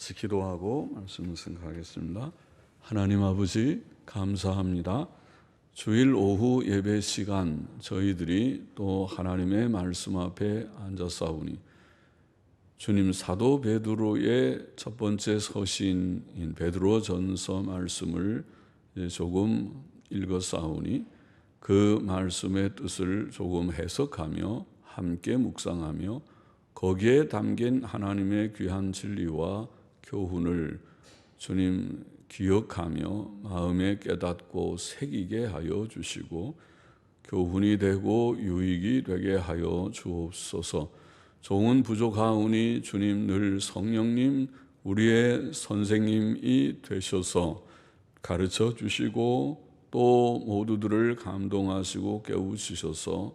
같이 기도하고 말씀을 생각하겠습니다. 하나님 아버지 감사합니다. 주일 오후 예배 시간 저희들이 또 하나님의 말씀 앞에 앉아싸우니 주님 사도 베드로의 첫 번째 서신인 베드로전서 말씀을 조금 읽어싸우니 그 말씀의 뜻을 조금 해석하며 함께 묵상하며 거기에 담긴 하나님의 귀한 진리와 교훈을 주님 기억하며 마음에 깨닫고 새기게 하여 주시고 교훈이 되고 유익이 되게 하여 주옵소서. 종은 부족하오니 주님 늘 성령님 우리의 선생님이 되셔서 가르쳐 주시고 또 모두들을 감동하시고 깨우치셔서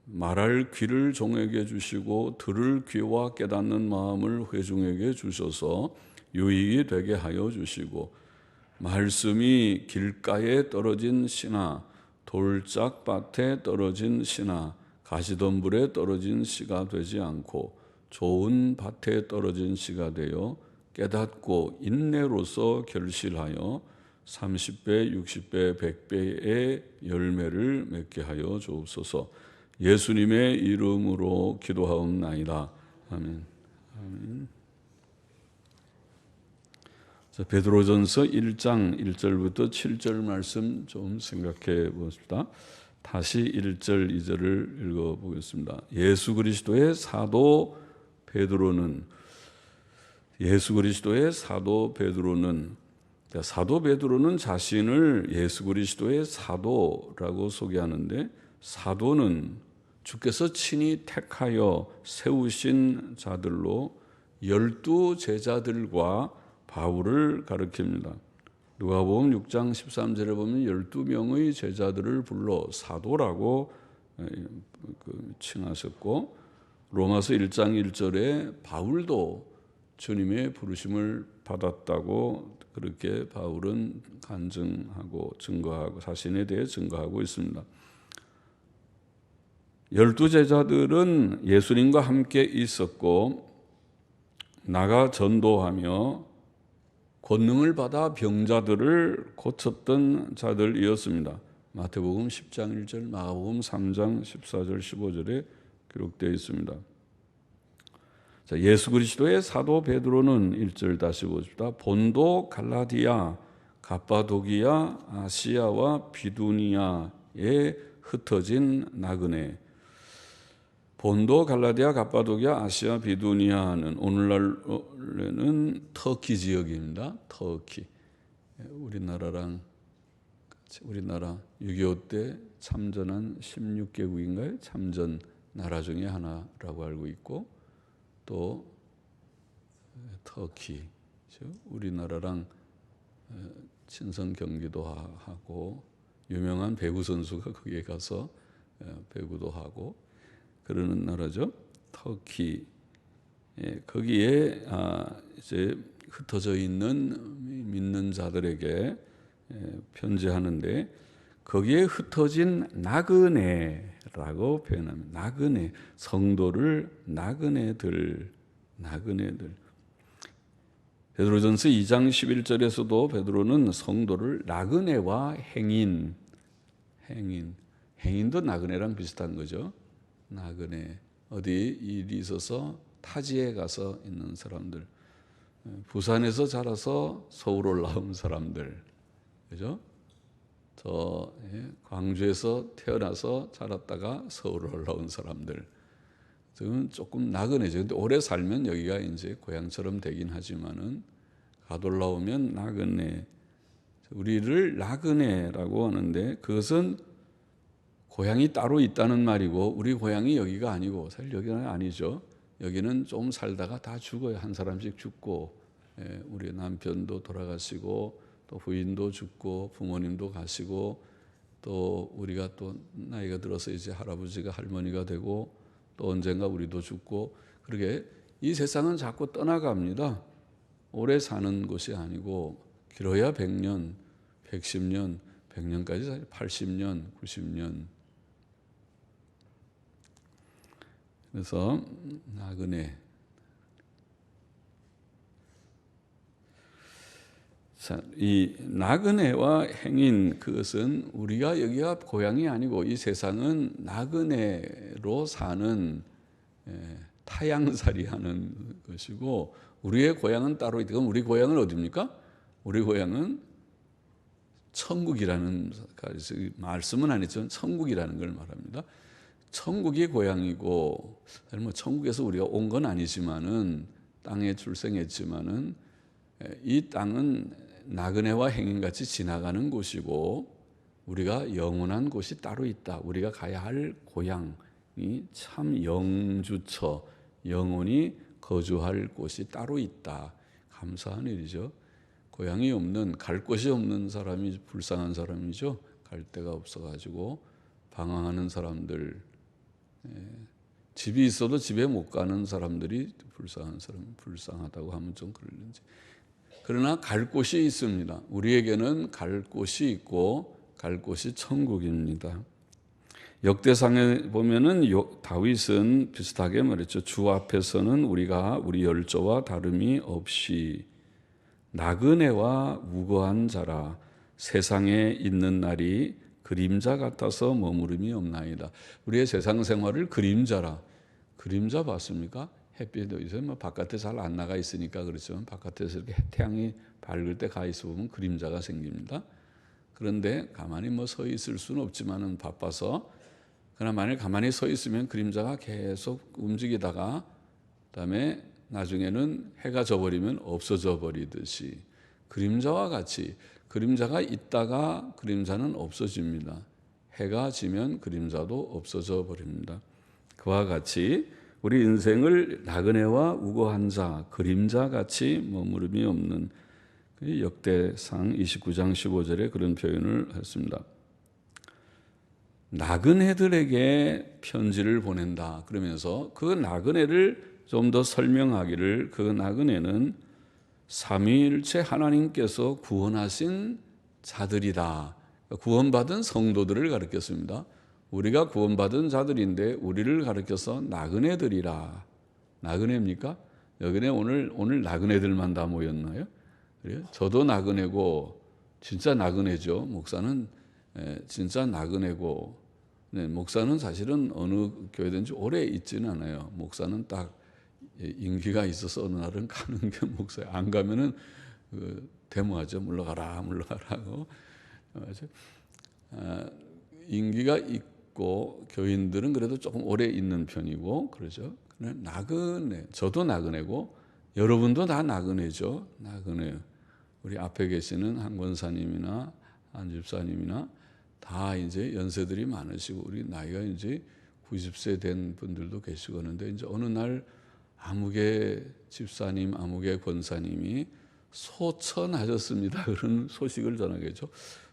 말할 귀를 종에게 주시고 들을 귀와 깨닫는 마음을 회중에게 주셔서 유익이 되게 하여 주시고 말씀이 길가에 떨어진 씨나 돌짝밭에 떨어진 씨나 가시덤불에 떨어진 씨가 되지 않고 좋은 밭에 떨어진 씨가 되어 깨닫고 인내로서 결실하여 30배, 60배, 100배의 열매를 맺게 하여 주옵소서. 예수님의 이름으로 기도하옵나이다. 아멘. 아멘. 자, 베드로전서 1장 1절부터 7절 말씀 좀 생각해 보십시다. 다시 1절 2절을 읽어보겠습니다. 예수 그리스도의 사도 베드로는 사도 베드로는 자신을 예수 그리스도의 사도라고 소개하는데 사도는 주께서 친히 택하여 세우신 자들로 12 제자들과 바울을 가리킵니다. 누가복음 6장 13절에 보면 12명의 제자들을 불러 사도라고 칭하셨고 로마서 1장 1절에 바울도 주님의 부르심을 받았다고 그렇게 바울은 간증하고 증거하고 자신에 대해 증거하고 있습니다. 12 제자들은 예수님과 함께 있었고 나가 전도하며 권능을 받아 병자들을 고쳤던 자들이었습니다. 마태복음 10장 1절, 마가복음 3장 14절 15절에 기록되어 있습니다. 자, 예수 그리스도의 사도 베드로는 1절 다시 보십시다. 본도, 갈라디아, 갑바도기아, 아시아와 비두니아에 흩어진 나그네. 본도, 갈라디아, 갑바도기아, 아시아, 비두니아는 오늘날에는 터키 지역입니다. 터키. 우리나라 6.25 때 참전한 16개국인가요? 참전 나라 중에 하나라고 알고 있고 또 터키, 우리나라랑 친선 경기도 하고 유명한 배구 선수가 거기에 가서 배구도 하고 그러는 나라죠. 터키. 거기에 이제 흩어져 있는 믿는 자들에게 편지하는데 거기에 흩어진 나그네라고 표현합니다. 나그네, 성도를 나그네들. 베드로전서 2장 11절에서도 베드로는 성도를 나그네와 행인도 나그네랑 비슷한 거죠. 나그네, 어디 일이 있어서 타지에 가서 있는 사람들, 부산에서 자라서 서울 올라온 사람들, 그죠? 광주에서 태어나서 자랐다가 서울 올라온 사람들, 지금 조금 나그네죠. 근데 오래 살면 여기가 이제 고향처럼 되긴 하지만은 가돌라오면 나그네, 우리를 나그네라고 하는데 그것은 고향이 따로 있다는 말이고 우리 고향이 여기가 아니고 사실 여기는 아니죠. 여기는 좀 살다가 다 죽어요. 한 사람씩 죽고 우리 남편도 돌아가시고 또 부인도 죽고 부모님도 가시고 또 우리가 또 나이가 들어서 이제 할아버지가 할머니가 되고 또 언젠가 우리도 죽고 그러게 이 세상은 자꾸 떠나갑니다. 오래 사는 것이 아니고 길어야 100년, 110년, 100년까지 80년, 90년. 그래서 나그네. 자, 이 나그네와 행인, 그것은 우리가 여기가 고향이 아니고 이 세상은 나그네로 사는 타향살이 하는 것이고, 우리의 고향은 따로 있다. 그럼 우리 고향은 어디입니까? 우리 고향은 천국이라는, 말씀은 안 했지만 천국이라는 걸 말합니다. 천국이 고향이고, 뭐 천국에서 우리가 온 건 아니지만은, 땅에 출생했지만은 이 땅은 나그네와 행인같이 지나가는 곳이고, 우리가 영원한 곳이 따로 있다. 우리가 가야 할 고향이 참 영주처, 영원히 거주할 곳이 따로 있다. 감사한 일이죠. 고향이 없는, 갈 곳이 없는 사람이 불쌍한 사람이죠. 갈 데가 없어가지고 방황하는 사람들, 집이 있어도 집에 못 가는 사람들이 불쌍하다고 하면 좀 그런지. 그러나 갈 곳이 있습니다. 우리에게는 갈 곳이 있고, 갈 곳이 천국입니다. 역대상에 보면은 다윗은 비슷하게 말했죠. 주 앞에서는 우리가 우리 열조와 다름이 없이 나그네와 무거한 자라, 세상에 있는 날이 그림자 같아서 머무름이 없나이다. 우리의 세상 생활을 그림자라. 그림자 봤습니까? 햇빛도 요새 뭐 바깥에 잘 안 나가 있으니까 그렇지만, 바깥에서 이렇게 태양이 밝을 때 가 있어 보면 그림자가 생깁니다. 그런데 가만히 뭐 서 있을 수는 없지만은 바빠서, 그러나 만약 가만히 서 있으면 그림자가 계속 움직이다가 그다음에 나중에는 해가 져버리면 없어져 버리듯이, 그림자와 같이 그림자가 있다가 그림자는 없어집니다. 해가 지면 그림자도 없어져 버립니다. 그와 같이 우리 인생을 나그네와 우고한 자, 그림자같이 머무름이 없는, 역대상 29장 15절에 그런 표현을 했습니다. 나그네들에게 편지를 보낸다. 그러면서 그 나그네를 좀 더 설명하기를, 그 나그네는 삼위일체 하나님께서 구원하신 자들이다. 구원받은 성도들을 가르쳤습니다. 우리가 구원받은 자들인데 우리를 가르쳐서 나그네들이라. 나그네입니까? 여기에 오늘 나그네들만 다 모였나요? 그래요? 저도 나그네고, 진짜 나그네죠. 목사는 진짜 나그네고, 목사는 사실은 어느 교회든지 오래 있지는 않아요. 목사는 딱 임기가 있어서 어느 날은 가는 게 목사예요. 안 가면은 데모하죠. 물러가라 하고. 임기가 있고 교인들은 그래도 조금 오래 있는 편이고 그러죠. 나그네, 저도 나그네고 여러분도 다 나그네죠. 나그네. 우리 앞에 계시는 한 권사님이나 한 집사님이나 다 이제 연세들이 많으시고, 우리 나이가 이제 90세 된 분들도 계시고 하는데, 이제 어느 날 아무개 집사님, 아무개 권사님이 소천하셨습니다. 그런 소식을 전하겠죠.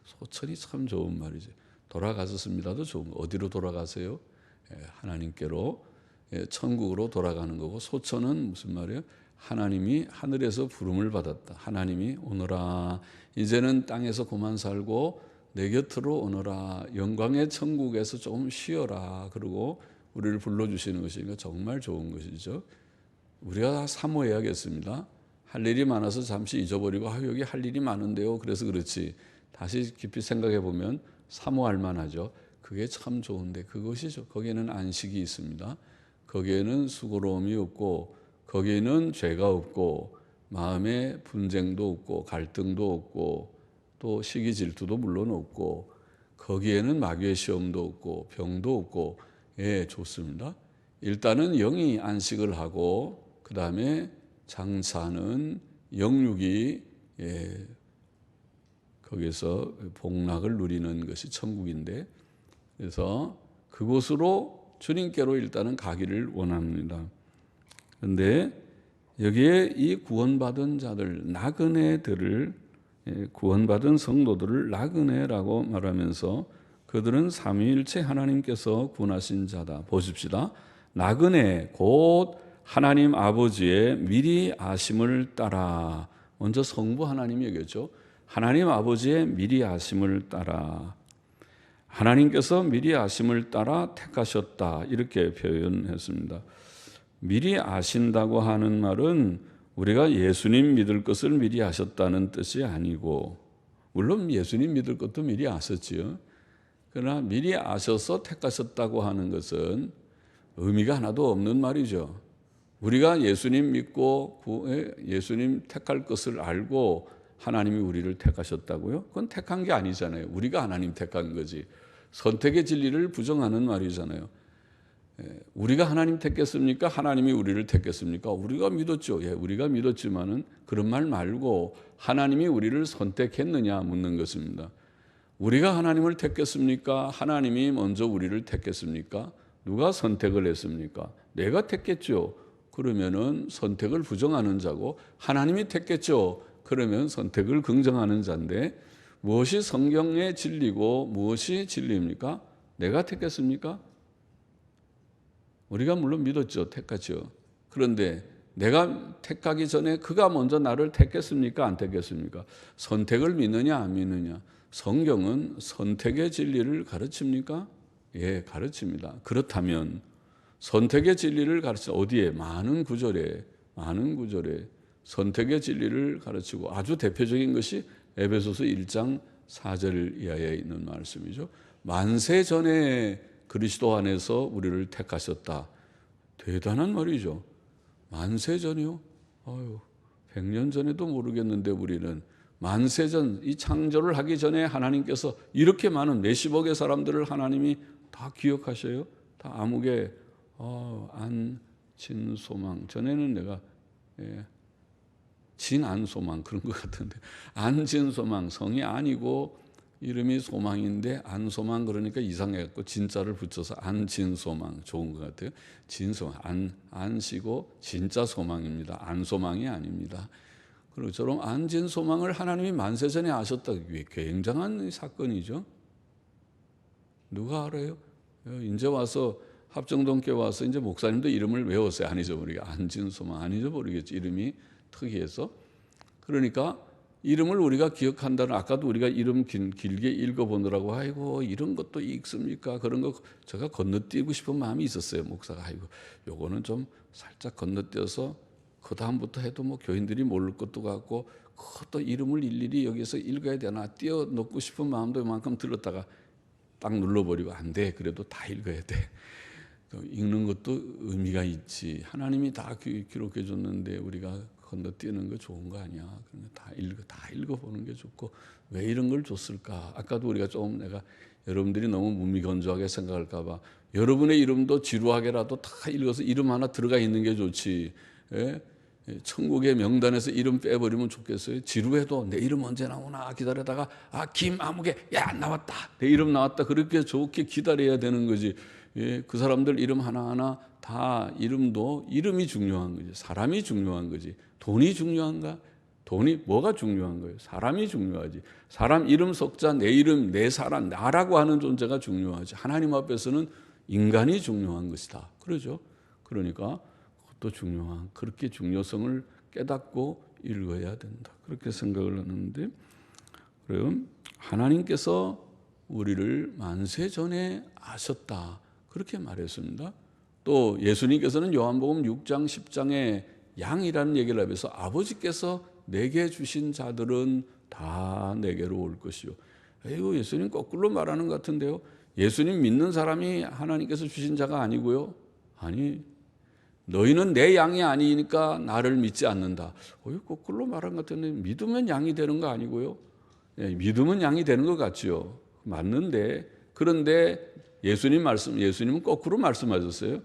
소천이 참 좋은 말이죠. 돌아가셨습니다도 좋은 거. 어디로 돌아가세요? 하나님께로, 천국으로 돌아가는 거고, 소천은 무슨 말이에요? 하나님이 하늘에서 부름을 받았다. 하나님이 오너라, 이제는 땅에서 그만 살고 내 곁으로 오너라, 영광의 천국에서 조금 쉬어라, 그러고 우리를 불러주시는 것이니까 정말 좋은 것이죠. 우리가 사모해야겠습니다. 할 일이 많아서 잠시 잊어버리고, 여기 할 일이 많은데요, 그래서 그렇지. 다시 깊이 생각해 보면 사모할 만하죠. 그게 참 좋은데, 그것이죠. 거기에는 안식이 있습니다. 거기에는 수고로움이 없고, 거기에는 죄가 없고, 마음에 분쟁도 없고, 갈등도 없고, 또 시기 질투도 물론 없고, 거기에는 마귀의 시험도 없고, 병도 없고, 좋습니다. 일단은 영이 안식을 하고, 그 다음에 장차는 영육이 거기서 복락을 누리는 것이 천국인데, 그래서 그곳으로 주님께로 일단은 가기를 원합니다. 그런데 여기에 이 구원받은 자들, 나그네들을, 구원받은 성도들을 나그네라고 말하면서 그들은 삼위일체 하나님께서 구원하신 자다. 보십시다. 나그네 곧 하나님 아버지의 미리 아심을 따라, 먼저 성부 하나님이 얘기했죠. 하나님 아버지의 미리 아심을 따라, 하나님께서 미리 아심을 따라 택하셨다, 이렇게 표현했습니다. 미리 아신다고 하는 말은 우리가 예수님 믿을 것을 미리 아셨다는 뜻이 아니고, 물론 예수님 믿을 것도 미리 아셨지요. 그러나 미리 아셔서 택하셨다고 하는 것은 의미가 하나도 없는 말이죠. 우리가 예수님 믿고 예수님 택할 것을 알고 하나님이 우리를 택하셨다고요? 그건 택한 게 아니잖아요. 우리가 하나님 택한 거지. 선택의 진리를 부정하는 말이잖아요. 우리가 하나님 택했습니까? 하나님이 우리를 택했습니까? 우리가 믿었죠. 예, 우리가 믿었지만은 그런 말 말고 하나님이 우리를 선택했느냐 묻는 것입니다. 우리가 하나님을 택했습니까? 하나님이 먼저 우리를 택했습니까? 누가 선택을 했습니까? 내가 택했죠. 그러면은 선택을 부정하는 자고, 하나님이 택했죠. 그러면 선택을 긍정하는 자인데, 무엇이 성경의 진리고 무엇이 진리입니까? 내가 택했습니까? 우리가 물론 믿었죠. 택하죠. 그런데 내가 택하기 전에 그가 먼저 나를 택했습니까? 안 택했습니까? 선택을 믿느냐 안 믿느냐. 성경은 선택의 진리를 가르칩니까? 예, 가르칩니다. 그렇다면 선택의 진리를 가르쳐 어디에? 많은 구절에 선택의 진리를 가르치고, 아주 대표적인 것이 에베소서 1장 4절 이하에 있는 말씀이죠. 만세 전에 그리스도 안에서 우리를 택하셨다. 대단한 말이죠. 만세 전이요? 100년 전에도 모르겠는데 우리는 만세 전, 이 창조를 하기 전에 하나님께서 이렇게 많은 몇십억의 사람들을 하나님이 다 기억하셔요. 다 아무개 안진소망. 전에는 내가 진안소망 그런 것 같은데, 안진소망, 성이 아니고 이름이 소망인데 안소망 그러니까 이상해갖고 진짜를 붙여서 안진소망, 좋은 것 같아요. 진소망, 안시고 진짜 소망입니다. 안소망이 아닙니다. 그리고 저런 안진소망을 하나님이 만세전에 아셨다. 굉장한 사건이죠. 누가 알아요? 이제 와서 합정동교회 와서 이제 목사님도 이름을 외웠어요. 안 잊어버리게. 안진소망 안 잊어버리겠지. 이름이 특이해서. 그러니까 이름을 우리가 기억한다는, 아까도 우리가 이름 길게 읽어보느라고 아이고 이런 것도 읽습니까? 그런 거 제가 건너뛰고 싶은 마음이 있었어요. 목사가 아이고 요거는 좀 살짝 건너뛰어서 그 다음부터 해도 뭐 교인들이 모를 것도 같고 그것도 이름을 일일이 여기서 읽어야 되나 띄워놓고 싶은 마음도 이만큼 들었다가 딱 눌러버리고 안 돼. 그래도 다 읽어야 돼. 읽는 것도 의미가 있지. 하나님이 다 기록해 줬는데 우리가 건너뛰는 거 좋은 거 아니야. 다 읽어보는 게 좋고 왜 이런 걸 줬을까? 아까도 우리가 조금 내가 여러분들이 너무 무미건조하게 생각할까 봐 여러분의 이름도 지루하게라도 다 읽어서 이름 하나 들어가 있는 게 좋지. 예? 천국의 명단에서 이름 빼버리면 좋겠어요. 지루해도 내 이름 언제 나오나 기다리다가 김아무개 야 나왔다. 내 이름 나왔다. 그렇게 좋게 기다려야 되는 거지. 예, 그 사람들 이름 하나하나 다 이름이 중요한 거지. 사람이 중요한 거지. 돈이 중요한가? 돈이 뭐가 중요한 거예요? 사람이 중요하지. 사람 이름 석자, 내 이름, 내 사람, 나라고 하는 존재가 중요하지. 하나님 앞에서는 인간이 중요한 것이다. 그러죠. 그러니까 그것도 중요한, 그렇게 중요성을 깨닫고 읽어야 된다. 그렇게 생각을 하는데, 그럼 하나님께서 우리를 만세 전에 아셨다. 그렇게 말했습니다. 또 예수님께서는 요한복음 6장 10장에 양이라는 얘기를 하면서 아버지께서 내게 주신 자들은 다 내게로 올 것이요. 이거 예수님 거꾸로 말하는 것 같은데요. 예수님 믿는 사람이 하나님께서 주신 자가 아니고요. 아니, 너희는 내 양이 아니니까 나를 믿지 않는다. 거꾸로 말한 것 같은데 믿으면 양이 되는 거 아니고요. 믿으면 양이 되는 것 같죠. 맞는데, 그런데 예수님은 거꾸로 말씀하셨어요.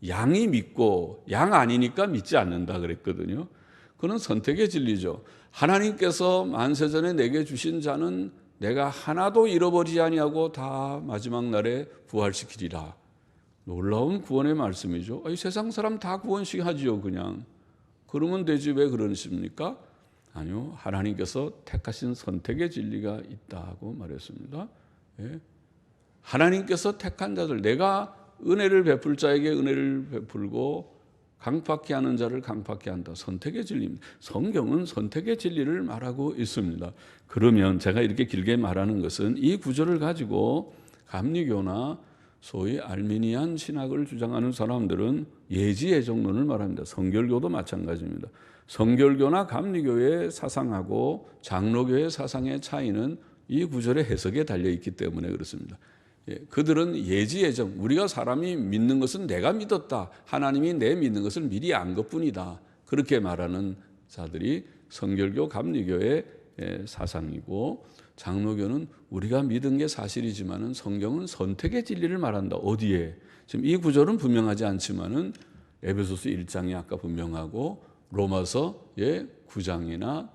양이 믿고 양 아니니까 믿지 않는다 그랬거든요. 그건 선택의 진리죠. 하나님께서 만세전에 내게 주신 자는 내가 하나도 잃어버리지 아니하고 다 마지막 날에 부활시키리라. 놀라운 구원의 말씀이죠. 세상 사람 다 구원시하지요. 그냥 그러면 되지 왜 그러십니까? 아니요, 하나님께서 택하신 선택의 진리가 있다고 말했습니다. 예. 하나님께서 택한 자들, 내가 은혜를 베풀 자에게 은혜를 베풀고 강팍케 하는 자를 강팍케 한다. 선택의 진리입니다. 성경은 선택의 진리를 말하고 있습니다. 그러면 제가 이렇게 길게 말하는 것은 이 구절을 가지고 감리교나 소위 알미니안 신학을 주장하는 사람들은 예지예정론을 말합니다. 성결교도 마찬가지입니다. 성결교나 감리교의 사상하고 장로교의 사상의 차이는 이 구절의 해석에 달려있기 때문에 그렇습니다. 그들은 예지예정, 우리가 사람이 믿는 것은 내가 믿었다, 하나님이 내 믿는 것을 미리 안 것뿐이다, 그렇게 말하는 자들이 성결교 감리교의 사상이고, 장로교는 우리가 믿은 게 사실이지만은 성경은 선택의 진리를 말한다. 어디에? 지금 이 구절은 분명하지 않지만은 에베소서 1장이 아까 분명하고 로마서의 9장이나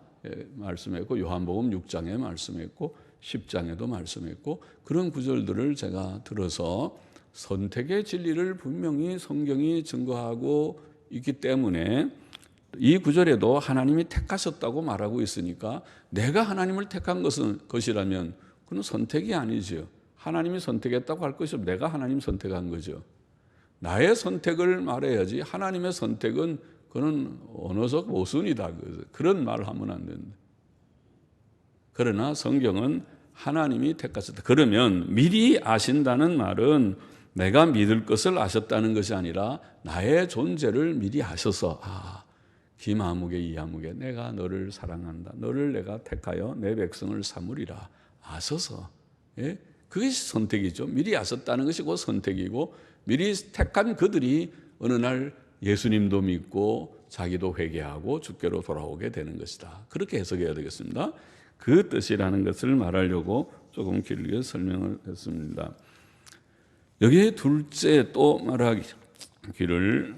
말씀했고 요한복음 6장에 말씀했고 10장에도 말씀했고, 그런 구절들을 제가 들어서 선택의 진리를 분명히 성경이 증거하고 있기 때문에 이 구절에도 하나님이 택하셨다고 말하고 있으니까 내가 하나님을 택한 것이라면 그건 선택이 아니죠. 하나님이 선택했다고 할 것이 없고 내가 하나님 선택한 거죠. 나의 선택을 말해야지 하나님의 선택은 그는 언어적 모순이다, 그런 말을 하면 안 된다. 그러나 성경은 하나님이 택하셨다. 그러면 미리 아신다는 말은 내가 믿을 것을 아셨다는 것이 아니라 나의 존재를 미리 아셔서 김아무개 이아무개 내가 너를 사랑한다, 너를 내가 택하여 내 백성을 삼으리라 아셔서, 그것이 선택이죠. 미리 아셨다는 것이 곧 선택이고, 미리 택한 그들이 어느 날 예수님도 믿고 자기도 회개하고 주께로 돌아오게 되는 것이다. 그렇게 해석해야 되겠습니다. 그 뜻이라는 것을 말하려고 조금 길게 설명을 했습니다. 여기에 둘째 또 말하기를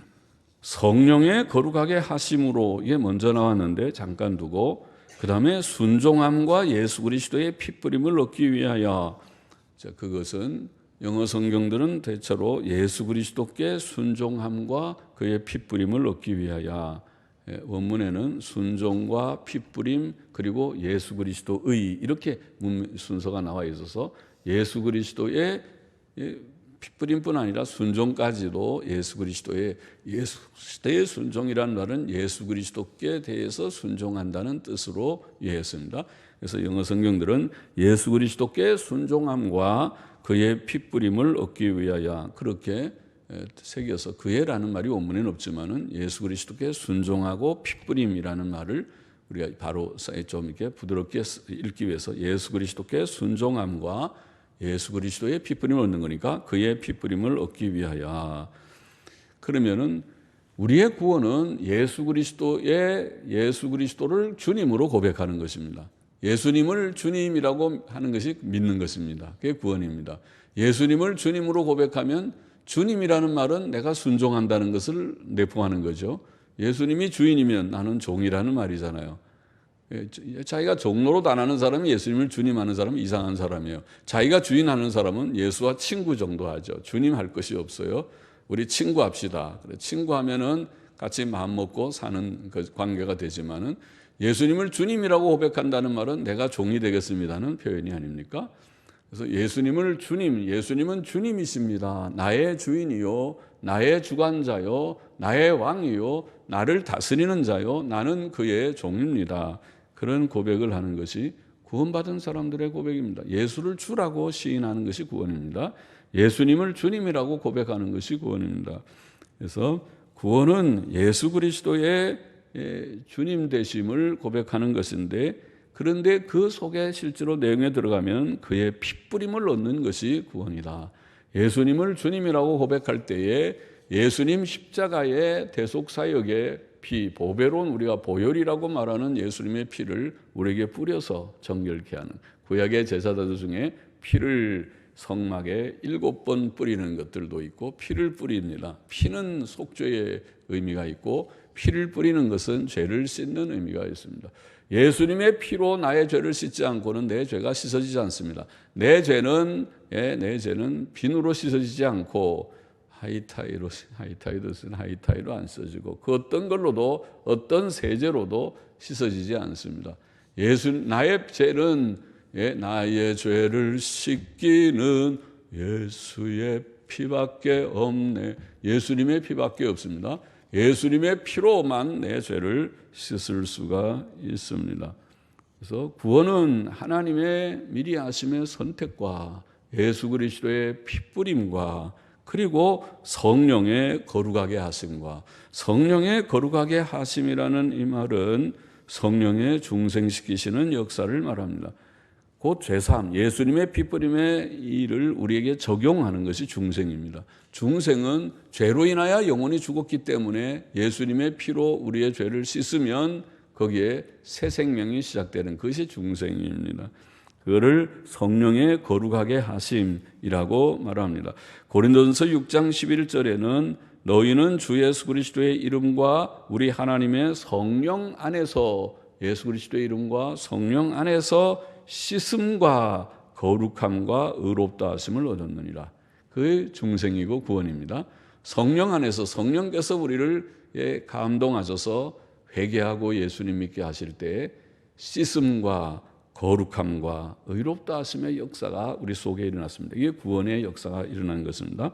성령의 거룩하게 하심으로, 이게 먼저 나왔는데 잠깐 두고 그 다음에 순종함과 예수 그리스도의 피뿌림을 얻기 위하여, 그것은 영어 성경들은 대체로 예수 그리스도께 순종함과 그의 피뿌림을 얻기 위하여, 원문에는 순종과 피뿌림 그리고 예수 그리스도의 이렇게 순서가 나와 있어서 예수 그리스도의 피뿌림뿐 아니라 순종까지도 예수 그리스도의 순종이라는 말은 예수 그리스도께 대해서 순종한다는 뜻으로 이해했습니다. 그래서 영어 성경들은 예수 그리스도께 순종함과 그의 피뿌림을 얻기 위하여 그렇게 새겨서, 그의라는 말이 원문에는 없지만은 예수 그리스도께 순종하고 피뿌림이라는 말을 우리가 바로 좀 이렇게 부드럽게 읽기 위해서 예수 그리스도께 순종함과 예수 그리스도의 피뿌림을 얻는 거니까 그의 피뿌림을 얻기 위하여. 그러면은 우리의 구원은 예수 그리스도를 주님으로 고백하는 것입니다. 예수님을 주님이라고 하는 것이 믿는 것입니다. 그게 구원입니다. 예수님을 주님으로 고백하면 주님이라는 말은 내가 순종한다는 것을 내포하는 거죠. 예수님이 주인이면 나는 종이라는 말이잖아요. 자기가 종로로 안 하는 사람이 예수님을 주님하는 사람은 이상한 사람이에요. 자기가 주인하는 사람은 예수와 친구 정도 하죠. 주님 할 것이 없어요. 우리 친구합시다. 친구하면은 같이 마음 먹고 사는 그 관계가 되지만은 예수님을 주님이라고 고백한다는 말은 내가 종이 되겠습니다는 표현이 아닙니까? 그래서 예수님은 주님이십니다. 나의 주인이요, 나의 주관자요, 나의 왕이요, 나를 다스리는 자요, 나는 그의 종입니다. 그런 고백을 하는 것이 구원받은 사람들의 고백입니다. 예수를 주라고 시인하는 것이 구원입니다. 예수님을 주님이라고 고백하는 것이 구원입니다. 그래서 구원은 예수 그리스도의 주님 되심을 고백하는 것인데, 그런데 그 속에 실제로 내용에 들어가면 그의 피뿌림을 얻는 것이 구원이다. 예수님을 주님이라고 고백할 때에 예수님 십자가의 대속사역의 피, 보배로운 우리가 보혈이라고 말하는 예수님의 피를 우리에게 뿌려서 정결케 하는, 구약의 제사자들 중에 피를 성막에 7번 뿌리는 것들도 있고 피를 뿌립니다. 피는 속죄의 의미가 있고 피를 뿌리는 것은 죄를 씻는 의미가 있습니다. 예수님의 피로 나의 죄를 씻지 않고는 내 죄가 씻어지지 않습니다. 내 죄는 비누로 씻어지지 않고 하이타이로 안 씻어지고 그 어떤 걸로도 어떤 세제로도 씻어지지 않습니다. 나의 죄를 씻기는 예수의 피밖에 없네. 예수님의 피밖에 없습니다. 예수님의 피로만 내 죄를 씻을 수가 있습니다. 그래서 구원은 하나님의 미리 하심의 선택과 예수 그리스도의 핏뿌림과 그리고 성령의 거룩하게 하심과, 성령의 거룩하게 하심이라는 이 말은 성령의 중생시키시는 역사를 말합니다. 곧 죄사함, 예수님의 핏뿌림의 일을 우리에게 적용하는 것이 중생입니다. 중생은 죄로 인하여 영혼이 죽었기 때문에 예수님의 피로 우리의 죄를 씻으면 거기에 새 생명이 시작되는 것이 중생입니다. 그거를 성령의 거룩하게 하심이라고 말합니다. 고린도전서 6장 11절에는 너희는 주 예수 그리스도의 이름과 우리 하나님의 성령 안에서, 예수 그리스도의 이름과 성령 안에서 씻음과 거룩함과 의롭다 하심을 얻었느니라. 그게 중생이고 구원입니다. 성령 안에서, 성령께서 우리를 감동하셔서 회개하고 예수님 믿게 하실 때 씻음과 거룩함과 의롭다 하심의 역사가 우리 속에 일어났습니다. 이게 구원의 역사가 일어난 것입니다.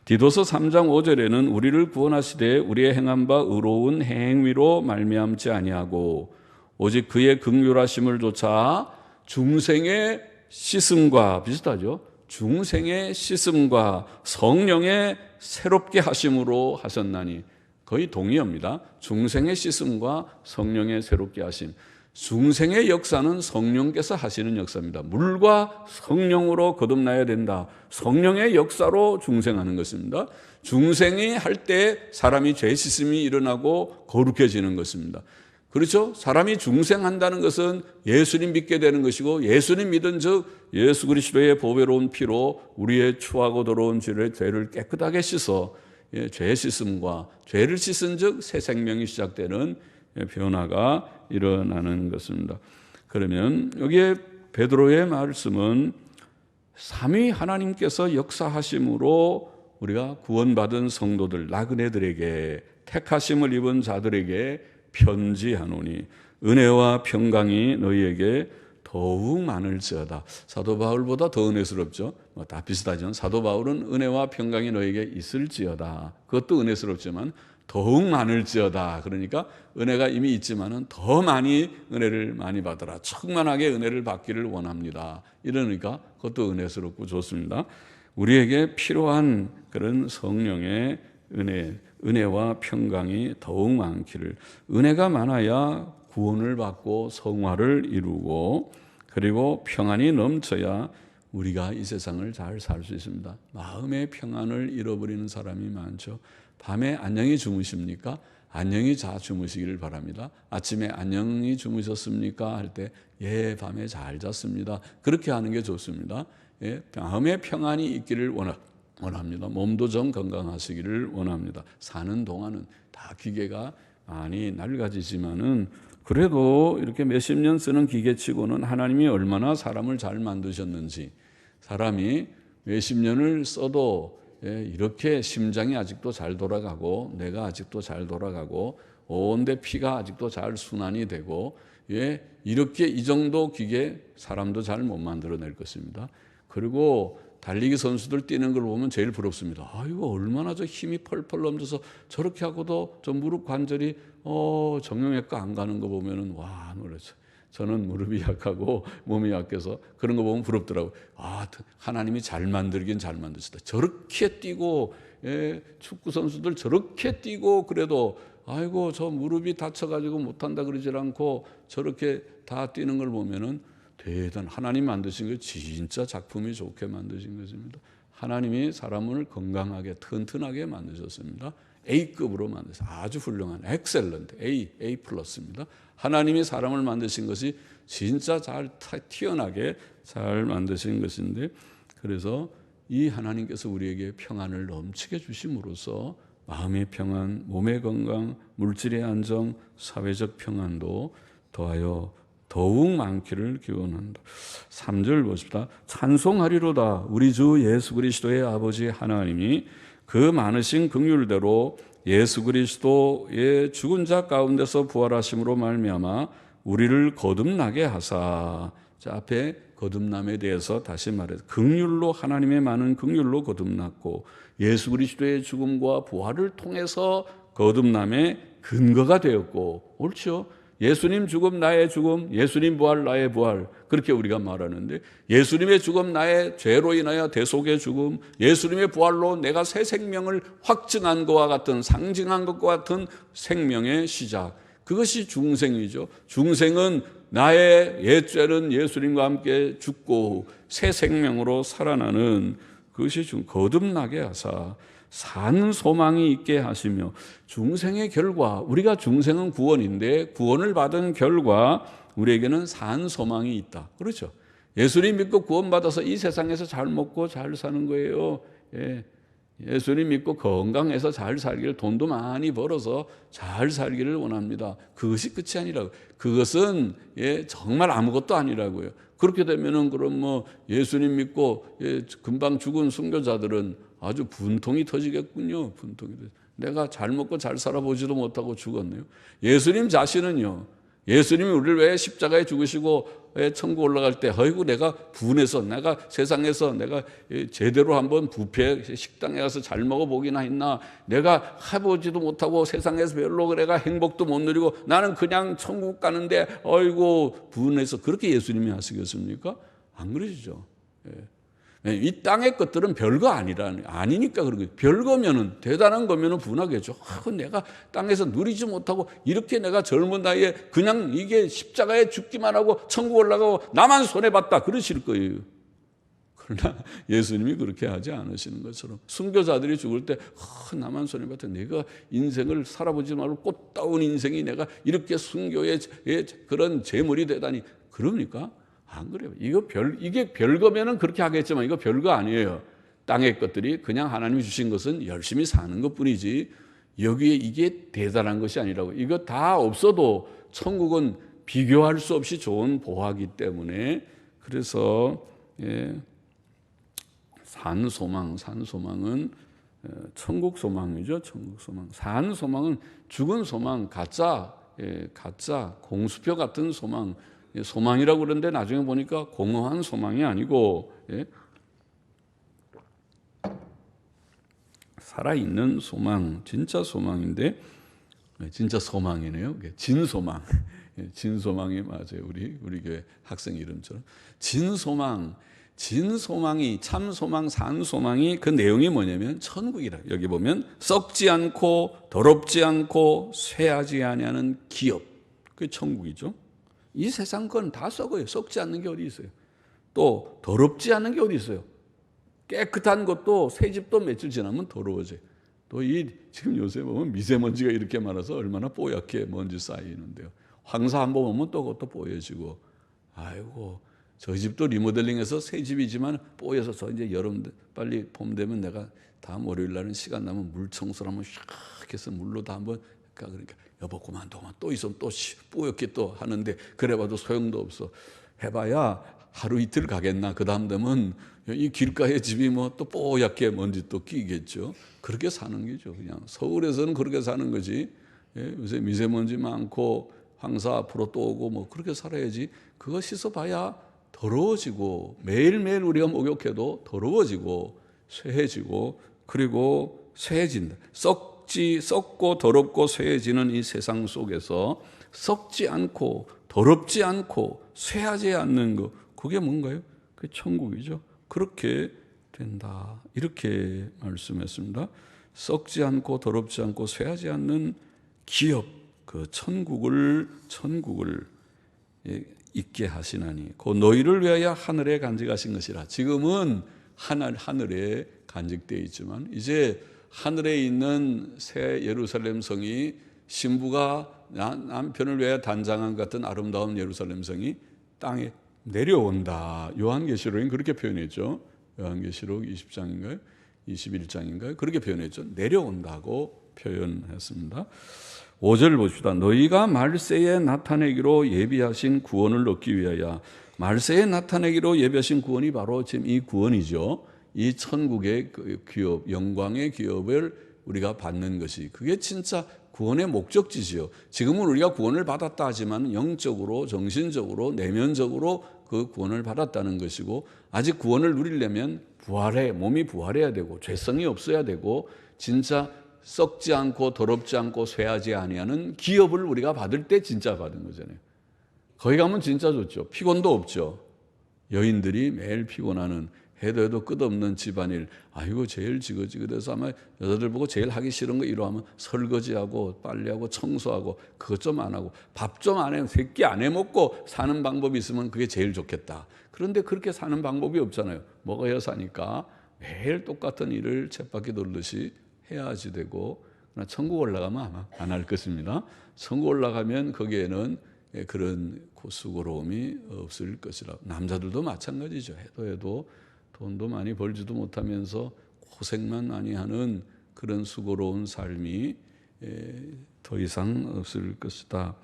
디도서 3장 5절에는 우리를 구원하시되 우리의 행한 바 의로운 행위로 말미암지 아니하고 오직 그의 긍휼하심을 조차 중생의 씻음과, 비슷하죠? 중생의 씻음과 성령의 새롭게 하심으로 하셨나니, 거의 동의어입니다. 중생의 씻음과 성령의 새롭게 하심. 중생의 역사는 성령께서 하시는 역사입니다. 물과 성령으로 거듭나야 된다. 성령의 역사로 중생하는 것입니다. 중생이 할 때 사람이 죄 씻음이 일어나고 거룩해지는 것입니다. 그렇죠? 사람이 중생한다는 것은 예수님 믿게 되는 것이고, 예수님 믿은 즉 예수 그리스도의 보배로운 피로 우리의 추하고 더러운 죄를 깨끗하게 씻어 죄 씻음과, 죄를 씻은 즉 새 생명이 시작되는 변화가 일어나는 것입니다. 그러면 여기에 베드로의 말씀은 삼위 하나님께서 역사하심으로 우리가 구원받은 성도들, 나그네들에게, 택하심을 입은 자들에게 편지하노니 은혜와 평강이 너희에게 더욱 많을지어다. 사도 바울보다 더 은혜스럽죠. 다 비슷하지만 사도 바울은 은혜와 평강이 너희에게 있을지어다. 그것도 은혜스럽지만 더욱 많을지어다. 그러니까 은혜가 이미 있지만은 더 많이 은혜를 많이 받아라. 충만하게 은혜를 받기를 원합니다. 이러니까 그것도 은혜스럽고 좋습니다. 우리에게 필요한 그런 성령의 은혜와 평강이 더욱 많기를. 은혜가 많아야 구원을 받고 성화를 이루고, 그리고 평안이 넘쳐야 우리가 이 세상을 잘 살 수 있습니다. 마음의 평안을 잃어버리는 사람이 많죠. 밤에 안녕히 주무십니까? 안녕히 자 주무시기를 바랍니다. 아침에 안녕히 주무셨습니까? 할 때 예, 밤에 잘 잤습니다. 그렇게 하는 게 좋습니다. 예, 마음의 평안이 있기를 원합니다. 몸도 좀 건강하시기를 원합니다. 사는 동안은 다 기계가 많이 낡아지지만은 그래도 이렇게 몇십 년 쓰는 기계치고는 하나님이 얼마나 사람을 잘 만드셨는지, 사람이 몇십 년을 써도 이렇게 심장이 아직도 잘 돌아가고, 뇌가 아직도 잘 돌아가고, 온데 피가 아직도 잘 순환이 되고, 이렇게 이 정도 기계 사람도 잘 못 만들어낼 것입니다. 그리고 달리기 선수들 뛰는 걸 보면 제일 부럽습니다. 아이고, 얼마나 저 힘이 펄펄 넘쳐서 저렇게 하고도 저 무릎 관절이 정형외과 안 가는 거 보면은 와, 놀랐어요. 저는 무릎이 약하고 몸이 약해서 그런 거 보면 부럽더라고요. 하나님이 잘 만들긴 잘 만드셨다. 저렇게 뛰고, 축구 선수들 저렇게 뛰고 그래도 아이고, 저 무릎이 다쳐가지고 못한다 그러질 않고 저렇게 다 뛰는 걸 보면은 하나님 만드신 거 진짜 작품이 좋게 만드신 것입니다. 하나님이 사람을 건강하게 튼튼하게 만드셨습니다. A급으로 만드셨어요. 아주 훌륭한 엑셀런트 A 플러스입니다. 하나님이 사람을 만드신 것이 진짜 잘 튀어나게 잘 만드신 것인데, 그래서 이 하나님께서 우리에게 평안을 넘치게 주심으로써 마음의 평안, 몸의 건강, 물질의 안정, 사회적 평안도 더하여 더욱 많기를 기원한다. 3절 보십시다. 찬송하리로다. 우리 주 예수 그리스도의 아버지 하나님이 그 많으신 긍휼대로 예수 그리스도의 죽은 자 가운데서 부활하심으로 말미암아 우리를 거듭나게 하사. 자, 앞에 거듭남에 대해서 다시 말해서 긍휼로, 하나님의 많은 긍휼로 거듭났고, 예수 그리스도의 죽음과 부활을 통해서 거듭남의 근거가 되었고, 옳죠? 예수님 죽음 나의 죽음, 예수님 부활 나의 부활, 그렇게 우리가 말하는데, 예수님의 죽음 나의 죄로 인하여 대속의 죽음, 예수님의 부활로 내가 새 생명을 확증한 것과 같은, 상징한 것과 같은 생명의 시작, 그것이 중생이죠. 중생은 나의 옛죄는 예수님과 함께 죽고 새 생명으로 살아나는, 그것이 거듭나게 하사 산 소망이 있게 하시며, 중생의 결과, 우리가 중생은 구원인데 구원을 받은 결과 우리에게는 산 소망이 있다. 그렇죠. 예수님 믿고 구원받아서 이 세상에서 잘 먹고 잘 사는 거예요. 예수님 믿고 건강해서 잘 살기를, 돈도 많이 벌어서 잘 살기를 원합니다. 그것이 끝이 아니라고. 그것은 정말 아무것도 아니라고요. 그렇게 되면은 그럼 뭐 예수님 믿고 금방 죽은 순교자들은 아주 분통이 터지겠군요. 분통이 터지. 내가 잘 먹고 잘 살아보지도 못하고 죽었네요. 예수님 자신은요, 예수님이 우리를 왜 십자가에 죽으시고 왜 천국 올라갈 때, 아이고 내가 분해서, 내가 세상에서 내가 제대로 한번 뷔페 식당에 가서 잘 먹어보기나 했나, 내가 해보지도 못하고 세상에서 별로 내가 행복도 못 누리고 나는 그냥 천국 가는데 아이고 분해서, 그렇게 예수님이 하시겠습니까? 안 그러시죠. 이 땅의 것들은 별거 아니니까 그런 거예요. 별거면은, 대단한 거면은 분하겠죠. 내가 땅에서 누리지 못하고 이렇게 내가 젊은 나이에 그냥 이게 십자가에 죽기만 하고 천국 올라가고 나만 손해봤다, 그러실 거예요. 그러나 예수님이 그렇게 하지 않으시는 것처럼, 순교자들이 죽을 때 나만 손해봤다, 내가 인생을 살아보지 말고 꽃다운 인생이 내가 이렇게 순교의 그런 제물이 되다니, 그럽니까? 안 그래요. 이게 별거면은 그렇게 하겠지만 이거 별거 아니에요. 땅의 것들이 그냥 하나님이 주신 것은 열심히 사는 것 뿐이지, 여기에 이게 대단한 것이 아니라고. 이거 다 없어도 천국은 비교할 수 없이 좋은 보화이기 때문에, 그래서 산 소망은 천국 소망이죠. 천국 소망. 산 소망은 죽은 소망, 가짜 공수표 같은 소망. 소망이라고 그러는데 나중에 보니까 공허한 소망이 아니고 살아있는 소망, 진짜 소망인데, 진짜 소망이네요. 진소망. 진소망이 맞아요. 우리 교회 학생 이름처럼. 진소망이, 참소망, 산소망이, 그 내용이 뭐냐면 천국이라. 여기 보면 썩지 않고 더럽지 않고 쇠하지 아니하는 기업, 그게 천국이죠. 이 세상 건 다 썩어요. 썩지 않는 게 어디 있어요. 또 더럽지 않은 게 어디 있어요. 깨끗한 것도 새집도 며칠 지나면 더러워져요. 또 지금 요새 보면 미세먼지가 이렇게 많아서 얼마나 뽀얗게 먼지 쌓이는데요. 황사 한번 오면 또 그것도 뽀얘지고, 아이고 저희 집도 리모델링해서 새 집이지만 뽀여서, 저 이제 여름 빨리 봄 되면 내가 다음 월요일 날은 시간 나면 물 청소를 한번 샥 해서 물로 다 한번, 그러니까 여보 그만둬만 또 있으면 또 뿌옇게 또 하는데, 그래봐도 소용도 없어. 해봐야 하루 이틀 가겠나. 그 다음 되면 이 길가에 집이 뭐 또 뽀얗게 먼지 또 끼겠죠. 그렇게 사는 거죠. 그냥 서울에서는 그렇게 사는 거지. 요새 미세먼지 많고 황사 앞으로 또 오고 뭐 그렇게 살아야지. 그거 씻어봐야 더러워지고, 매일매일 우리가 목욕해도 더러워지고 쇠해지고, 그리고 쇠해진다. 썩고 더럽고 쇠해지는 이 세상 속에서 썩지 않고 더럽지 않고 쇠하지 않는 것, 그게 뭔가요? 그게 천국이죠. 그렇게 된다, 이렇게 말씀했습니다. 썩지 않고 더럽지 않고 쇠하지 않는 기업, 그 천국을 있게 하시나니 그 너희를 위하여 하늘에 간직하신 것이라. 지금은 하늘에 간직되어 있지만 이제 하늘에 있는 새 예루살렘 성이, 신부가 남편을 위해 단장한 같은 아름다운 예루살렘 성이 땅에 내려온다. 요한계시록은 그렇게 표현했죠. 요한계시록 20장인가요? 21장인가요? 그렇게 표현했죠. 내려온다고 표현했습니다. 5절 봅시다. 너희가 말세에 나타내기로 예비하신 구원을 얻기 위하여. 말세에 나타내기로 예비하신 구원이 바로 지금 이 구원이죠. 이 천국의 기업, 영광의 기업을 우리가 받는 것이, 그게 진짜 구원의 목적지지요. 지금은 우리가 구원을 받았다 하지만 영적으로, 정신적으로, 내면적으로 그 구원을 받았다는 것이고, 아직 구원을 누리려면 몸이 부활해야 되고 죄성이 없어야 되고 진짜 썩지 않고 더럽지 않고 쇠하지 아니하는 기업을 우리가 받을 때 진짜 받은 거잖아요. 거기 가면 진짜 좋죠. 피곤도 없죠. 여인들이 매일 피곤하는 해도 해도 끝없는 집안일, 아이고 제일 지긋지긋해서 아마 여자들 보고 제일 하기 싫은 거 이러하면 설거지하고 빨래하고 청소하고 그것 좀 안 하고 밥 좀 안 해, 세끼 안 해 먹고 사는 방법이 있으면 그게 제일 좋겠다. 그런데 그렇게 사는 방법이 없잖아요. 먹어야 사니까 매일 똑같은 일을 쳇바퀴 돌듯이 해야지 되고, 그러나 천국 올라가면 아마 안 할 것입니다. 천국 올라가면 거기에는 그런 수고로움이 없을 것이라. 남자들도 마찬가지죠. 해도 돈도 많이 벌지도 못하면서 고생만 많이 하는 그런 수고로운 삶이 더 이상 없을 것이다.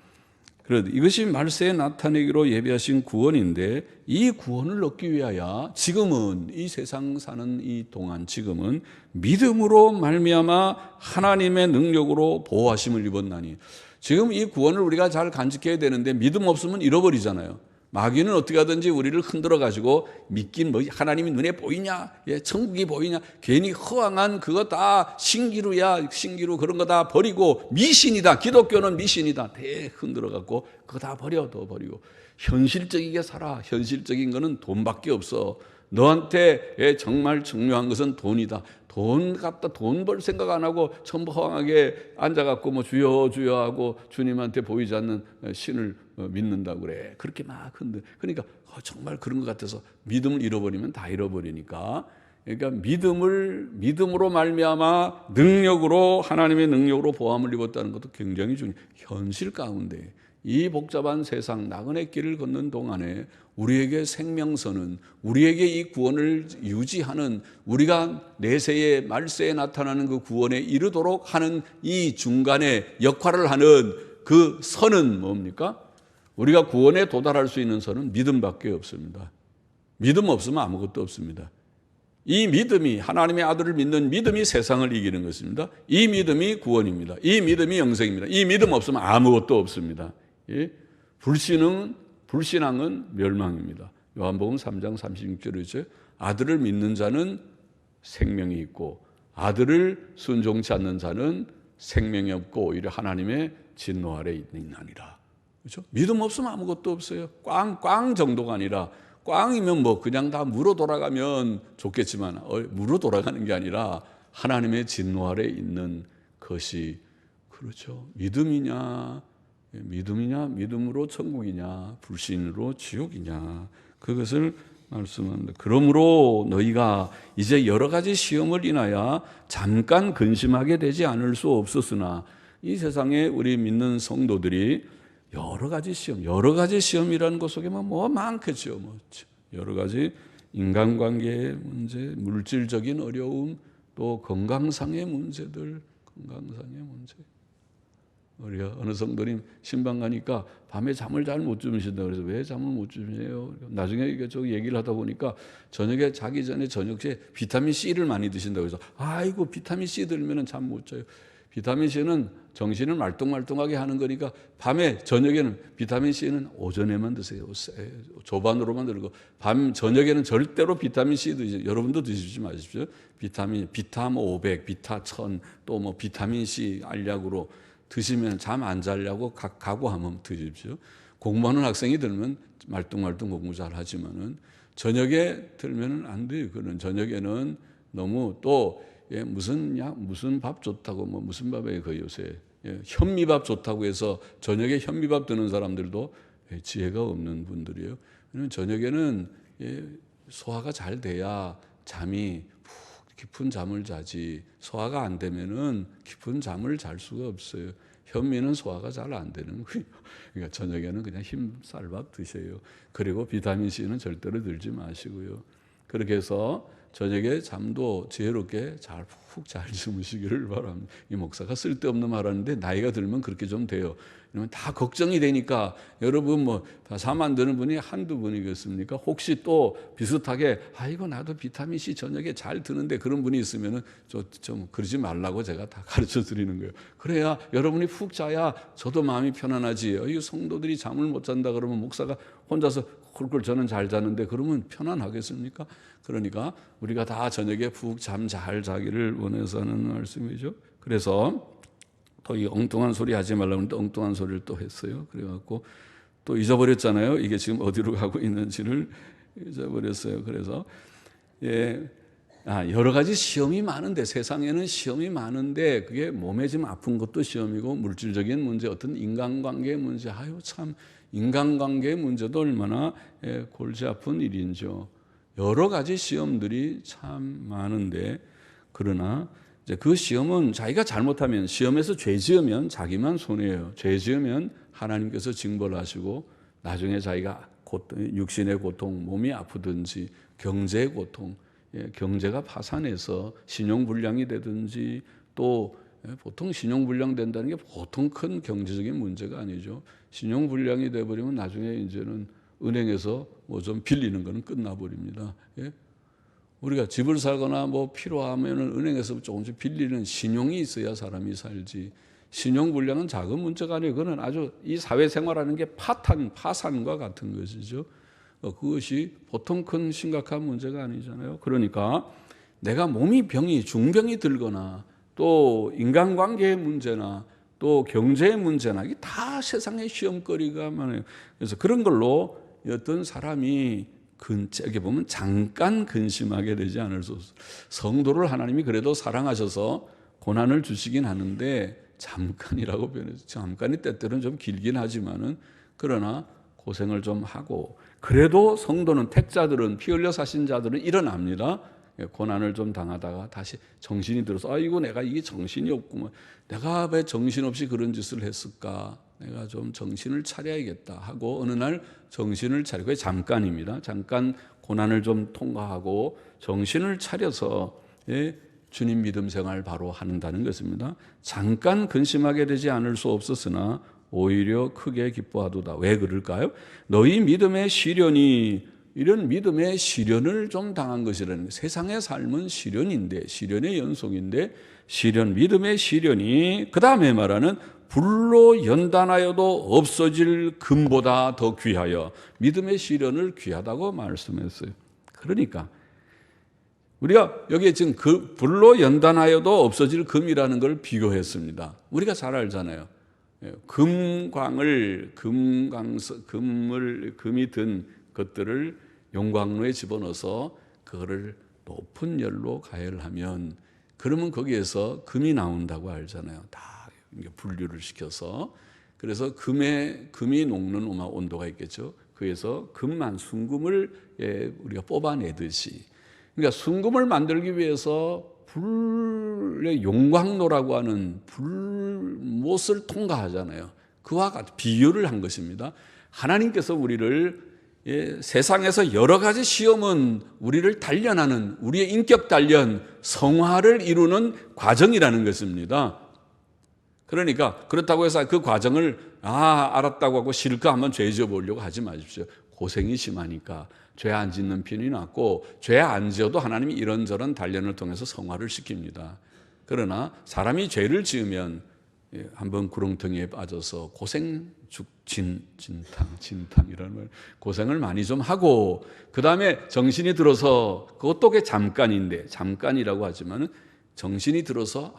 그런데 이것이 말세에 나타내기로 예비하신 구원인데, 이 구원을 얻기 위하여 지금은 이 세상 사는 이 동안 지금은 믿음으로 말미암아 하나님의 능력으로 보호하심을 입었나니, 지금 이 구원을 우리가 잘 간직해야 되는데 믿음 없으면 잃어버리잖아요. 마귀는 어떻게 하든지 우리를 흔들어 가지고 믿긴 뭐 하나님이 눈에 보이냐, 천국이 보이냐, 괜히 허황한 그거 다 신기루야, 신기루 그런 거 다 버리고 미신이다, 기독교는 미신이다 대 흔들어 갖고 그거 다 버려, 더 버리고 현실적이게 살아. 현실적인 거는 돈밖에 없어. 너한테 정말 중요한 것은 돈이다. 돈 갖다 돈 벌 생각 안 하고 전부 허황하게 앉아갖고 뭐 주여 주여 하고 주님한테 보이지 않는 신을 믿는다고 그래. 그렇게 막 그러니까 정말 그런 것 같아서 믿음을 잃어버리면 다 잃어버리니까. 그러니까 믿음으로 말미암아 능력으로, 하나님의 능력으로 보함을 입었다는 것도 굉장히 중요해요. 현실 가운데 이 복잡한 세상 나그네 길을 걷는 동안에 우리에게 생명선은, 우리에게 이 구원을 유지하는, 우리가 내세에 말세에 나타나는 그 구원에 이르도록 하는 이 중간에 역할을 하는 그 선은 뭡니까? 우리가 구원에 도달할 수 있는 선은 믿음밖에 없습니다. 믿음 없으면 아무것도 없습니다. 이 믿음이, 하나님의 아들을 믿는 믿음이 세상을 이기는 것입니다. 이 믿음이 구원입니다. 이 믿음이 영생입니다. 이 믿음 없으면 아무것도 없습니다. 불신앙은 멸망입니다. 요한복음 3장 36절에 있죠. 아들을 믿는 자는 생명이 있고 아들을 순종치 않는 자는 생명이 없고 오히려 하나님의 진노 아래 있나니라. 그렇죠? 믿음 없으면 아무것도 없어요. 꽝 정도가 아니라, 꽝이면 뭐 그냥 다 무로 돌아가면 좋겠지만 무로 돌아가는 게 아니라 하나님의 진노 아래 있는 것이, 그렇죠. 믿음이냐 믿음으로 천국이냐 불신으로 지옥이냐, 그것을 말씀합니다. 그러므로 너희가 이제 여러 가지 시험을 인하여 잠깐 근심하게 되지 않을 수 없었으나, 이 세상에 우리 믿는 성도들이 여러 가지 시험이라는 것 속에 뭐 많겠죠. 여러 가지 인간관계의 문제, 물질적인 어려움, 또 건강상의 문제들, 우리가 어느 성도님 신방 가니까 밤에 잠을 잘 못 주무신다. 그래서 왜 잠을 못 주무세요? 나중에 이게 저 얘기를 하다 보니까 저녁에 자기 전에 저녁에 비타민 C를 많이 드신다고 해서, 아이고 비타민 C 들면은 잠 못 자요. 비타민 C는 정신을 말똥말똥하게 하는 거니까 밤에 저녁에는 비타민 C는 오전에만 드세요. 조반으로만 들고 저녁에는 절대로 비타민 C 드시죠. 여러분도 드시지 마십시오. 비타 500, 비타 1000, 또 뭐 비타민 C 알약으로 드시면 잠 안 자려고 각오하면 드십시오. 공부하는 학생이 들면 말똥말똥 공부 잘 하지만은 저녁에 들면은 안 돼요. 그런 저녁에는 너무 또 무슨 밥 좋다고 무슨 밥에 그 요새 현미밥 좋다고 해서 저녁에 현미밥 드는 사람들도 지혜가 없는 분들이에요. 저녁에는 소화가 잘 돼야 잠이 깊은 잠을 자지, 소화가 안 되면은 깊은 잠을 잘 수가 없어요. 현미는 소화가 잘 안 되는 거예요. 그러니까 저녁에는 그냥 흰쌀밥 드세요. 그리고 비타민 C는 절대로 들지 마시고요. 그렇게 해서 저녁에 잠도 지혜롭게 푹 잘 주무시기를 바랍니다. 이 목사가 쓸데없는 말 하는데 나이가 들면 그렇게 좀 돼요. 왜냐면 다 걱정이 되니까. 여러분 잠 안 드는 분이 한두 분이겠습니까? 혹시 또 비슷하게 아이고 나도 비타민 C 저녁에 잘 드는데 그런 분이 있으면은 좀 그러지 말라고 제가 다 가르쳐 드리는 거예요. 그래야 여러분이 푹 자야 저도 마음이 편안하지. 이 성도들이 잠을 못 잔다 그러면 목사가 혼자서 쿨쿨 저는 잘 자는데 그러면 편안하겠습니까? 그러니까 우리가 다 저녁에 푹 잠 잘 자기를 원해서 하는 말씀이죠. 그래서 또 이 엉뚱한 소리 하지 말라고 했는데 엉뚱한 소리를 또 했어요. 그래갖고 또 잊어버렸잖아요. 이게 지금 어디로 가고 있는지를 잊어버렸어요. 그래서 여러 가지 시험이 많은데, 세상에는 시험이 많은데 그게 몸에 좀 아픈 것도 시험이고 물질적인 문제, 어떤 인간관계의 문제, 참 인간관계의 문제도 얼마나 골치 아픈 일인죠. 여러 가지 시험들이 참 많은데, 그러나 이제 그 시험은 자기가 잘못하면, 시험에서 죄 지으면 자기만 손해예요. 죄 지으면 하나님께서 징벌을 하시고 나중에 자기가 육신의 고통, 몸이 아프든지 경제의 고통, 경제가 파산해서 신용불량이 되든지, 또 보통 신용불량 된다는 게 보통 큰 경제적인 문제가 아니죠. 신용불량이 돼버리면 나중에 이제는 은행에서 뭐 좀 빌리는 거는 끝나버립니다. 우리가 집을 살거나 뭐 필요하면은 은행에서 조금씩 빌리는 신용이 있어야 사람이 살지. 신용불량은 작은 문제가 아니에요. 그건 아주 이 사회생활하는 게 파산과 같은 것이죠. 그것이 보통 큰 심각한 문제가 아니잖아요. 그러니까 내가 몸이 중병이 들거나 또 인간관계의 문제나 또 경제의 문제나 이게 다 세상의 시험거리가 많아요. 그래서 그런 걸로 어떤 사람이 어떻게 보면 잠깐 근심하게 되지 않을 수 없어요. 성도를 하나님이 그래도 사랑하셔서 고난을 주시긴 하는데 잠깐이라고 표현해서, 잠깐이 때때로는 좀 길긴 하지만은 그러나 고생을 좀 하고, 그래도 성도는, 택자들은, 피 흘려 사신 자들은 일어납니다. 고난을 좀 당하다가 다시 정신이 들어서 아이고 내가 이게 정신이 없구만, 내가 왜 정신없이 그런 짓을 했을까, 내가 좀 정신을 차려야겠다 하고 어느 날 정신을 차리고, 그게 잠깐입니다. 잠깐 고난을 좀 통과하고 정신을 차려서 주님 믿음 생활 바로 한다는 것입니다. 잠깐 근심하게 되지 않을 수 없었으나 오히려 크게 기뻐하도다. 왜 그럴까요? 너희 믿음의 시련이, 이런 믿음의 시련을 좀 당한 것이라는 거예요. 세상의 삶은 시련인데, 시련의 연속인데, 믿음의 시련이 그 다음에 말하는 불로 연단하여도 없어질 금보다 더 귀하여, 믿음의 시련을 귀하다고 말씀했어요. 그러니까 우리가 여기에 지금 불로 연단하여도 없어질 금이라는 걸 비교했습니다. 우리가 잘 알잖아요. 금이 든 것들을 용광로에 집어넣어서 그거를 높은 열로 가열하면, 그러면 거기에서 금이 나온다고 알잖아요. 다 분류를 시켜서. 그래서 금이 녹는 온도가 있겠죠. 그래서 순금을 우리가 뽑아내듯이, 그러니까 순금을 만들기 위해서 불의 용광로라고 하는 불못을 통과하잖아요. 그와 같은 비유를 한 것입니다. 하나님께서 우리를 세상에서 여러 가지 시험은 우리를 단련하는, 우리의 인격 단련, 성화를 이루는 과정이라는 것입니다. 그러니까 그렇다고 해서 그 과정을 알았다고 하고 싫을까 한번 죄 지어보려고 하지 마십시오. 고생이 심하니까. 죄 안 짓는 편이 낫고, 죄 안 지어도 하나님이 이런저런 단련을 통해서 성화를 시킵니다. 그러나 사람이 죄를 지으면 한번 구렁텅이에 빠져서 진탕이라는 말, 고생을 많이 좀 하고, 그 다음에 정신이 들어서, 그것도 꽤 잠깐이라고 하지만 정신이 들어서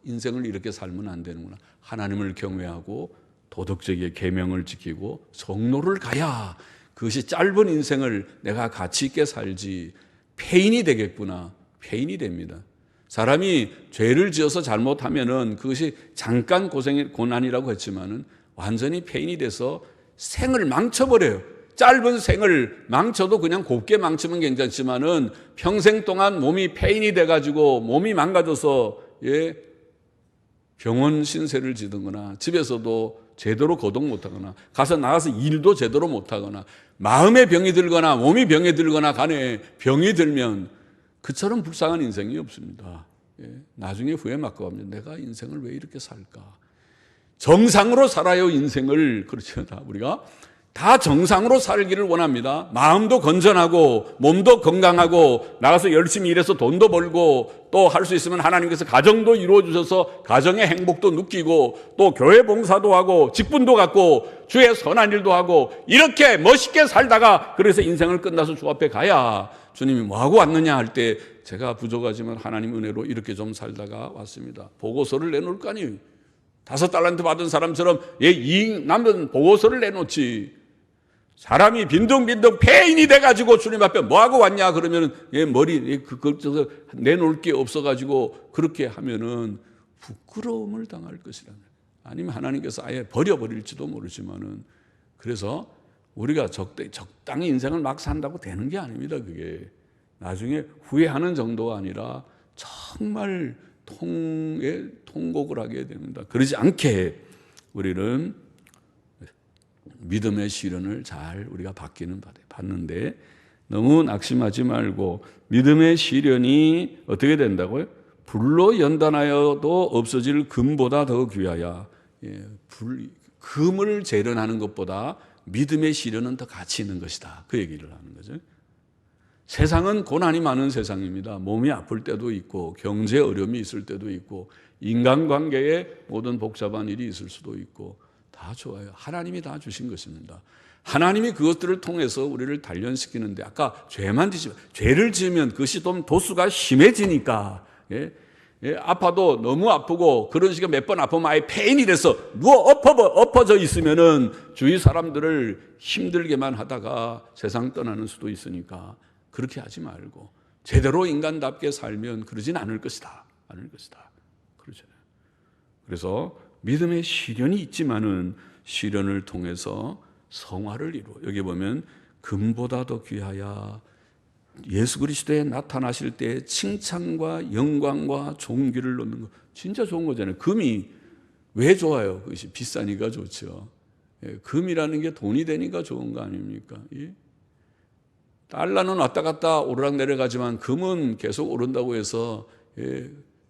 인생을 이렇게 살면 안 되는구나, 하나님을 경외하고 도덕적인 계명을 지키고 정로를 가야 그것이 짧은 인생을 내가 가치 있게 살지, 폐인이 되겠구나. 폐인이 됩니다. 사람이 죄를 지어서 잘못하면은 그것이 잠깐 고난이라고 했지만은 완전히 폐인이 돼서 생을 망쳐버려요. 짧은 생을 망쳐도 그냥 곱게 망치면 괜찮지만은 평생 동안 몸이 폐인이 돼가지고 몸이 망가져서 병원 신세를 지든거나, 집에서도 제대로 거동 못하거나, 나가서 일도 제대로 못하거나, 마음에 병이 들거나 몸이 병이 들거나 간에 병이 들면 그처럼 불쌍한 인생이 없습니다. 나중에 후회받고 하면 내가 인생을 왜 이렇게 살까? 정상으로 살아요, 인생을. 그렇죠. 우리가 다 정상으로 살기를 원합니다. 마음도 건전하고 몸도 건강하고 나가서 열심히 일해서 돈도 벌고, 또 할 수 있으면 하나님께서 가정도 이루어 주셔서 가정의 행복도 느끼고, 또 교회 봉사도 하고 직분도 갖고 주의 선한 일도 하고, 이렇게 멋있게 살다가 그래서 인생을 끝나서 주 앞에 가야 주님이 뭐하고 왔느냐 할 때 제가 부족하지만 하나님 은혜로 이렇게 좀 살다가 왔습니다. 보고서를 내놓을 거 아니에요. 5달란트 받은 사람처럼 이익 남는 보고서를 내놓지. 사람이 빈둥빈둥 폐인이 돼가지고 주님 앞에 뭐하고 왔냐 그러면은 머리 그걸 내놓을 게 없어가지고 그렇게 하면은 부끄러움을 당할 것이라는. 아니면 하나님께서 아예 버려버릴지도 모르지만은, 그래서 우리가 적당히 인생을 막 산다고 되는 게 아닙니다. 그게 나중에 후회하는 정도가 아니라 정말 통곡을 하게 됩니다. 그러지 않게 우리는 믿음의 시련을 잘 우리가 받는데 너무 낙심하지 말고, 믿음의 시련이 어떻게 된다고요? 불로 연단하여도 없어질 금보다 더 귀하야. 금을 재련하는 것보다 믿음의 시련은 더 가치 있는 것이다. 그 얘기를 하는 거죠. 세상은 고난이 많은 세상입니다. 몸이 아플 때도 있고 경제 어려움이 있을 때도 있고 인간관계에 모든 복잡한 일이 있을 수도 있고 다 좋아요. 하나님이 다 주신 것입니다. 하나님이 그것들을 통해서 우리를 단련시키는데, 아까 죄를 지으면 그것이 좀 도수가 심해지니까, 아파도 너무 아프고 그런 식으로 몇 번 아프면 아예 폐인이 돼서 엎어져 있으면은 주위 사람들을 힘들게만 하다가 세상 떠나는 수도 있으니까 그렇게 하지 말고 제대로 인간답게 살면 그러진 않을 것이다. 그러잖아요. 그래서 믿음의 시련이 있지만은 시련을 통해서 성화를 이루어. 여기 보면 금보다 더 귀하야. 예수 그리스도에 나타나실 때 칭찬과 영광과 존귀를 넣는 거 진짜 좋은 거잖아요. 금이 왜 좋아요? 그것이 비싸니까 좋죠. 금이라는 게 돈이 되니까 좋은 거 아닙니까? 달러는 왔다 갔다 오르락 내려가지만 금은 계속 오른다고 해서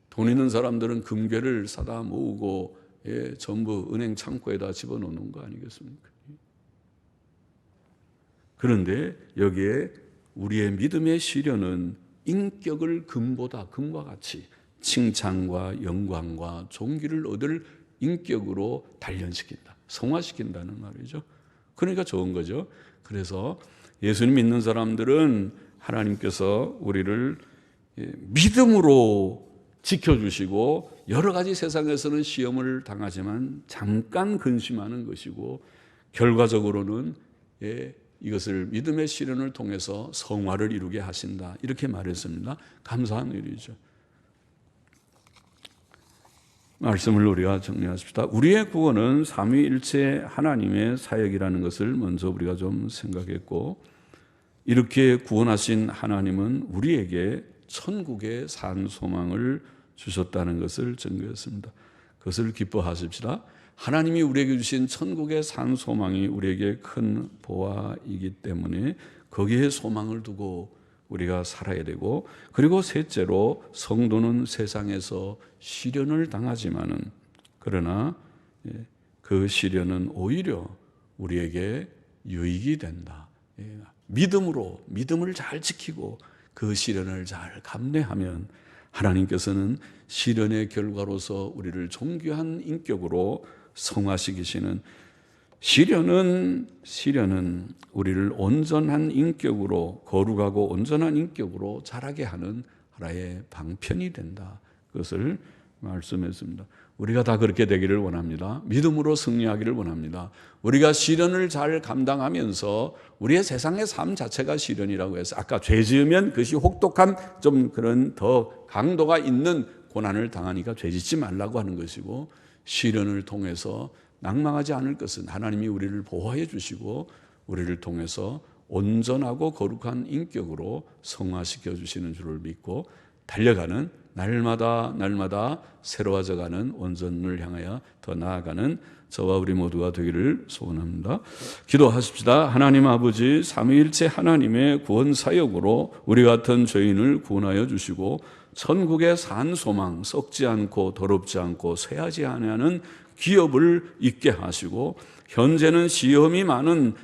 돈 있는 사람들은 금괴를 사다 모으고 전부 은행 창고에다 집어넣는 거 아니겠습니까? 그런데 여기에 우리의 믿음의 시련은 인격을 금과 같이 칭찬과 영광과 존귀를 얻을 인격으로 단련시킨다. 성화시킨다는 말이죠. 그러니까 좋은 거죠. 그래서 예수님 믿는 사람들은 하나님께서 우리를 믿음으로 지켜주시고 여러 가지 세상에서는 시험을 당하지만 잠깐 근심하는 것이고 결과적으로는 이것을 믿음의 시련을 통해서 성화를 이루게 하신다. 이렇게 말했습니다. 감사한 일이죠. 말씀을 우리가 정리하십시다. 우리의 구원은 삼위일체 하나님의 사역이라는 것을 먼저 우리가 좀 생각했고, 이렇게 구원하신 하나님은 우리에게 천국의 산 소망을 주셨다는 것을 증거했습니다. 그것을 기뻐하십시다. 하나님이 우리에게 주신 천국의 산 소망이 우리에게 큰 보화이기 때문에 거기에 소망을 두고 우리가 살아야 되고, 그리고 셋째로 성도는 세상에서 시련을 당하지만은 그러나 그 시련은 오히려 우리에게 유익이 된다. 믿음을 잘 지키고 그 시련을 잘 감내하면 하나님께서는 시련의 결과로서 우리를 존귀한 인격으로 성화시키시는, 시련은 우리를 온전한 인격으로, 거룩하고 온전한 인격으로 자라게 하는 하나의 방편이 된다. 그것을 말씀했습니다. 우리가 다 그렇게 되기를 원합니다. 믿음으로 승리하기를 원합니다. 우리가 시련을 잘 감당하면서 우리의 세상의 삶 자체가 시련이라고 해서, 아까 죄 지으면 그것이 혹독한 좀 그런 더 강도가 있는 고난을 당하니까 죄 짓지 말라고 하는 것이고, 시련을 통해서 낭망하지 않을 것은 하나님이 우리를 보호해 주시고 우리를 통해서 온전하고 거룩한 인격으로 성화시켜 주시는 줄을 믿고 달려가는, 날마다 새로워져가는 온전을 향하여 더 나아가는 저와 우리 모두가 되기를 소원합니다. 기도하십시다. 하나님 아버지, 삼위일체 하나님의 구원 사역으로 우리 같은 죄인을 구원하여 주시고 천국의 산 소망, 썩지 않고 더럽지 않고 쇠하지 않는 기업을 있게 하시고, 현재는 시험이 많은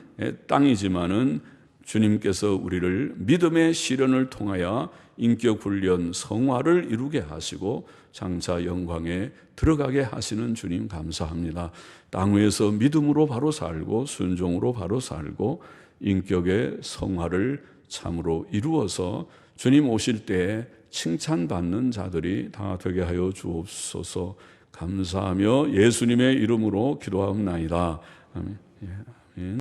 땅이지만은 주님께서 우리를 믿음의 시련을 통하여 인격 훈련, 성화를 이루게 하시고 장차 영광에 들어가게 하시는 주님 감사합니다. 땅 위에서 믿음으로 바로 살고 순종으로 바로 살고 인격의 성화를 참으로 이루어서 주님 오실 때에 칭찬받는 자들이 다 되게 하여 주옵소서. 감사하며 예수님의 이름으로 기도하옵나이다. 아멘.